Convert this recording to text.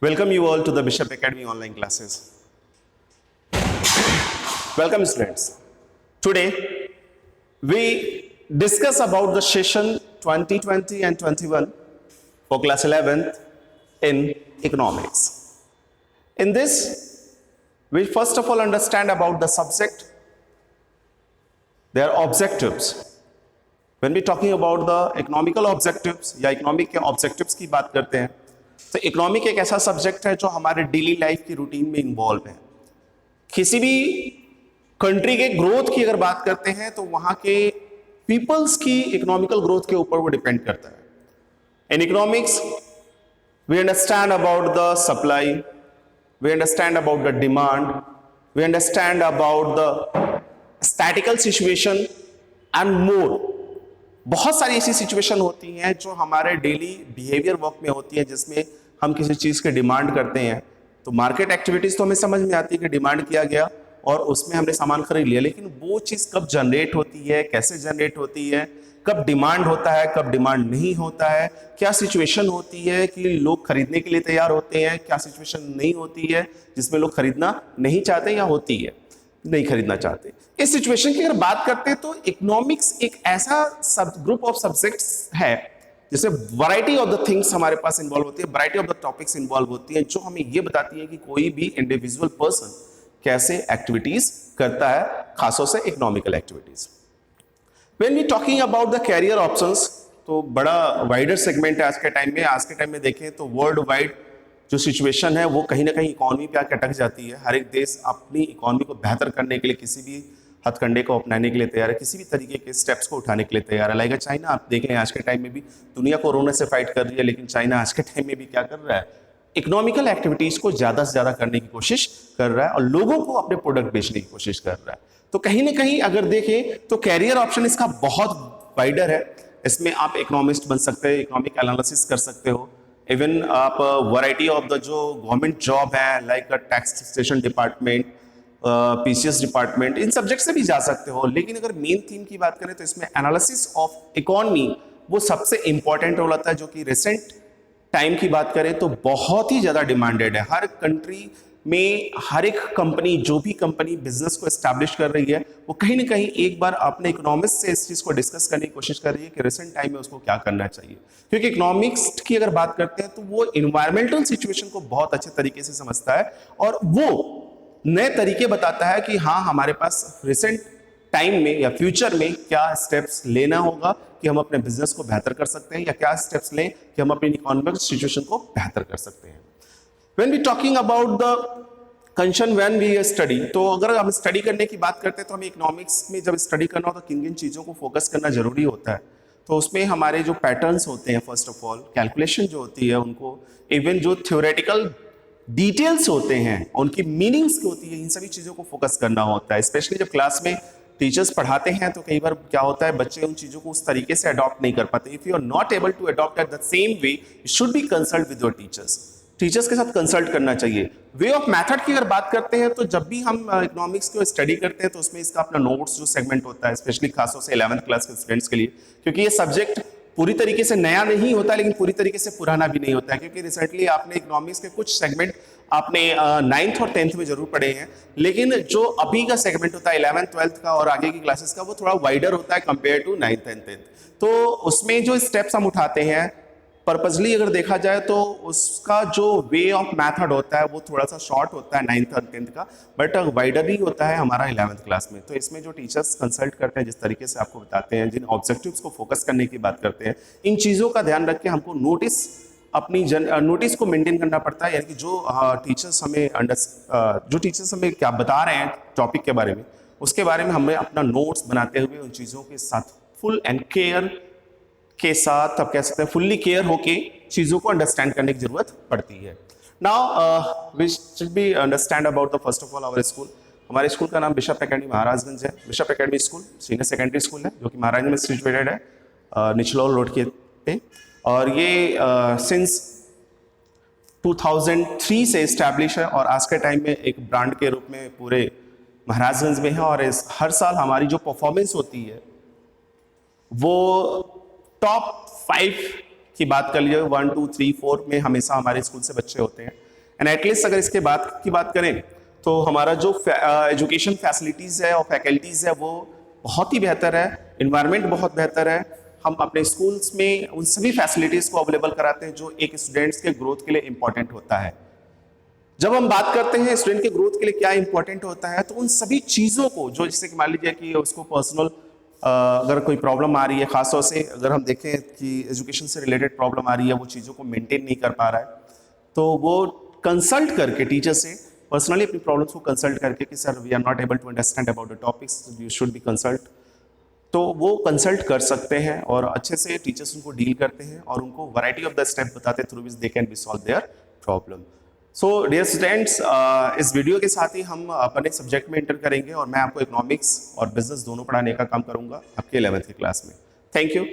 Welcome you all to the Bishop Academy online classes. Welcome students. Today we discuss about the session 2020 and 21 for class 11th in economics. In this, we first of all understand about the subject, their objectives. When we talking about the economical objectives या economic के objectives की बात करते हैं, तो economic एक ऐसा subject है जो हमारे डेली लाइफ की रूटीन में इन्वॉल्व है। किसी भी कंट्री के ग्रोथ की अगर बात करते हैं तो वहां के पीपल्स की इकोनॉमिकल ग्रोथ के ऊपर वो डिपेंड करता है। In economics we understand about the supply, we understand about the demand, we understand about the statical situation and more. बहुत सारी ऐसी सिचुएशन होती हैं जो हमारे डेली बिहेवियर वर्क में होती है, जिसमें हम किसी चीज़ की डिमांड करते हैं। तो मार्केट एक्टिविटीज़ तो हमें समझ में आती है कि डिमांड किया गया और उसमें हमने सामान खरीद लिया, लेकिन वो चीज़ कब जनरेट होती है, कैसे जनरेट होती है, कब डिमांड होता है, कब डिमांड नहीं होता है, क्या सिचुएशन होती है कि लोग खरीदने के लिए तैयार होते हैं, क्या सिचुएशन नहीं होती है जिसमें लोग खरीदना नहीं चाहते या होती है नहीं खरीदना चाहते। इस सिचुएशन की अगर बात करते हैं तो इकोनॉमिक्स एक ऐसा सब ग्रुप ऑफ सब्जेक्ट्स है जिसमें वैरायटी ऑफ द थिंग्स हमारे पास इन्वॉल्व होती है, variety of the topics involve होती है, जो हमें ये बताती है कि कोई भी इंडिविजुअल पर्सन कैसे एक्टिविटीज करता है, खासतौर से economical activities. When we talking about the career options, तो बड़ा वाइडर सेगमेंट है आज के टाइम में। आज के टाइम में देखें तो वर्ल्ड वाइड जो सिचुएशन है वो कहीं ना कहीं इकोनॉमी पे आकर अटक जाती है। हर एक देश अपनी इकोनॉमी को बेहतर करने के लिए किसी भी हथकंडे को अपनाने के लिए तैयार है, किसी भी तरीके के स्टेप्स को उठाने के लिए तैयार है। लाइक चाइना आप देख लें, आज के टाइम में भी दुनिया कोरोना से फाइट कर रही है, लेकिन चाइना आज के टाइम में भी क्या कर रहा है, इकोनॉमिकल एक्टिविटीज को ज्यादा से ज्यादा करने की कोशिश कर रहा है और लोगों को अपने प्रोडक्ट बेचने की कोशिश कर रहा है। तो कहीं ना कहीं अगर देखें तो कैरियर ऑप्शन इसका बहुत वाइडर है। इसमें आप इकोनॉमिस्ट बन सकते हैं, इकोनॉमिक एनालिसिस कर सकते हो, इवन आप वैरायटी ऑफ द जो गवर्नमेंट जॉब है like taxation department, PCS department, in subject से भी जा सकते हो। लेकिन अगर मेन थीम की बात करें तो इसमें एनालिसिस ऑफ इकोनॉमी वो सबसे इंपॉर्टेंट रोल आता है, जो कि रिसेंट टाइम की बात करें तो बहुत ही ज्यादा डिमांडेड है। हर कंट्री में हर एक कंपनी, जो भी कंपनी बिजनेस को एस्टैब्लिश कर रही है, वो कहीं ना कहीं एक बार अपने इकोनॉमिक्स से इस चीज को डिस्कस करने की कोशिश कर रही है कि रिसेंट टाइम में उसको क्या करना चाहिए। क्योंकि इकोनॉमिक्स की अगर बात करते हैं तो वो इन्वायरमेंटल सिचुएशन को बहुत अच्छे तरीके से समझता है और वो नए तरीके बताता है कि हाँ, हमारे पास रिसेंट टाइम में या फ्यूचर में क्या स्टेप्स लेना होगा कि हम अपने बिजनेस को बेहतर कर सकते हैं, या क्या स्टेप्स लें कि हम अपनी इकोनॉमिक सिचुएशन को बेहतर कर सकते हैं। When we talking about the concern when we study, तो अगर हम स्टडी करने की बात करते हैं तो हमें इकोनॉमिक्स में जब स्टडी करना हो तो किन किन चीज़ों को फोकस करना जरूरी होता है। तो उसमें हमारे जो पैटर्न्स होते हैं, फर्स्ट ऑफ ऑल कैलकुलेशन जो होती है उनको, इवन जो थ्योरेटिकल डिटेल्स होते हैं उनकी मीनिंग्स होती है, इन सभी चीज़ों को फोकस करना होता है। स्पेशली जब क्लास में टीचर्स पढ़ाते हैं तो कई बार क्या होता है, बच्चे उन चीज़ों को उस तरीके से अडॉप्ट नहीं कर पाते। If you are not able to adopt at the same way, you should be consult with your teachers. Teachers के साथ कंसल्ट करना चाहिए। वे ऑफ मेथड की अगर बात करते हैं तो जब भी हम इकोनॉमिक्स को स्टडी करते हैं तो उसमें इसका अपना नोट्स जो सेगमेंट होता है, स्पेशली खासतौर से 11th क्लास के स्टूडेंट्स के लिए, क्योंकि ये सब्जेक्ट पूरी तरीके से नया नहीं होता लेकिन पूरी तरीके से पुराना भी नहीं होता है। क्योंकि रिसेंटली आपने इकोनॉमिक्स के कुछ सेगमेंट आपने 9th और 10th में जरूर पढ़े हैं, लेकिन जो अभी का सेगमेंट होता है 11th 12th का और आगे की क्लासेस का, वो थोड़ा वाइडर होता है compare to 9th and 10th। तो उसमें जो स्टेप्स हम उठाते हैं पर्पजली अगर देखा जाए तो उसका जो वे ऑफ मेथड होता है वो थोड़ा सा शॉर्ट होता है 9th और 10th का, बट वाइडर ही होता है हमारा 11th क्लास में। तो इसमें जो टीचर्स कंसल्ट करते हैं, जिस तरीके से आपको बताते हैं, जिन ऑब्जेक्टिव्स को फोकस करने की बात करते हैं, इन चीज़ों का ध्यान रख के हमको अपनी नोटिस को मेंटेन करना पड़ता है। यानी कि जो टीचर्स हमें क्या बता रहे हैं टॉपिक के बारे में, उसके बारे में हमें अपना नोट्स बनाते हुए उन चीज़ों के साथ फुल एंड केयर के साथ, आप कह सकते हैं फुल्ली केयर होके चीज़ों को अंडरस्टैंड करने की जरूरत पड़ती है। Now we should be understand about the first of all our school. हमारे स्कूल का नाम बिशप एकेडमी महाराजगंज है। Bishop Academy school senior secondary school है जो कि महाराजगंज में सिचुएटेड है, निचलौल रोड के पे। और ये सिंस 2003 से इस्टेब्लिश है और आज के टाइम में एक ब्रांड के रूप में पूरे महाराजगंज में है। और हर साल हमारी जो परफॉर्मेंस होती है वो टॉप 5 की बात कर लीजिए, 1 2 3 4 में हमेशा हमारे स्कूल से बच्चे होते हैं। एंड एटलीस्ट अगर इसके बात की बात करें तो हमारा जो एजुकेशन फैसिलिटीज़ है और फैकल्टीज़ है वो बहुत ही बेहतर है, इन्वायरमेंट बहुत बेहतर है। हम अपने स्कूल्स में उन सभी फैसिलिटीज़ को अवेलेबल कराते हैं जो एक स्टूडेंट्स के ग्रोथ के लिए इंपॉर्टेंट होता है। जब हम बात करते हैं स्टूडेंट के ग्रोथ के लिए क्या इंपॉर्टेंट होता है, तो उन सभी चीज़ों को जो, जैसे कि मान लीजिए कि उसको पर्सनल अगर कोई प्रॉब्लम आ रही है, खासतौर से अगर हम देखें कि एजुकेशन से रिलेटेड प्रॉब्लम आ रही है, वो चीज़ों को मेंटेन नहीं कर पा रहा है, तो वो कंसल्ट करके टीचर से पर्सनली अपनी प्रॉब्लम्स को कंसल्ट करके कि sir we are not able to understand about the topics, you should be consult, तो वो कंसल्ट कर सकते हैं और अच्छे से टीचर्स उनको डील करते हैं और उनको वैरायटी ऑफ द स्टेप बताते हैं through which they can be solve their problem. So dear students, इस वीडियो के साथ ही हम अपने सब्जेक्ट में एंटर करेंगे और मैं आपको इकोनॉमिक्स और बिजनेस दोनों पढ़ाने का काम करूंगा आपके 11th की क्लास में। Thank you.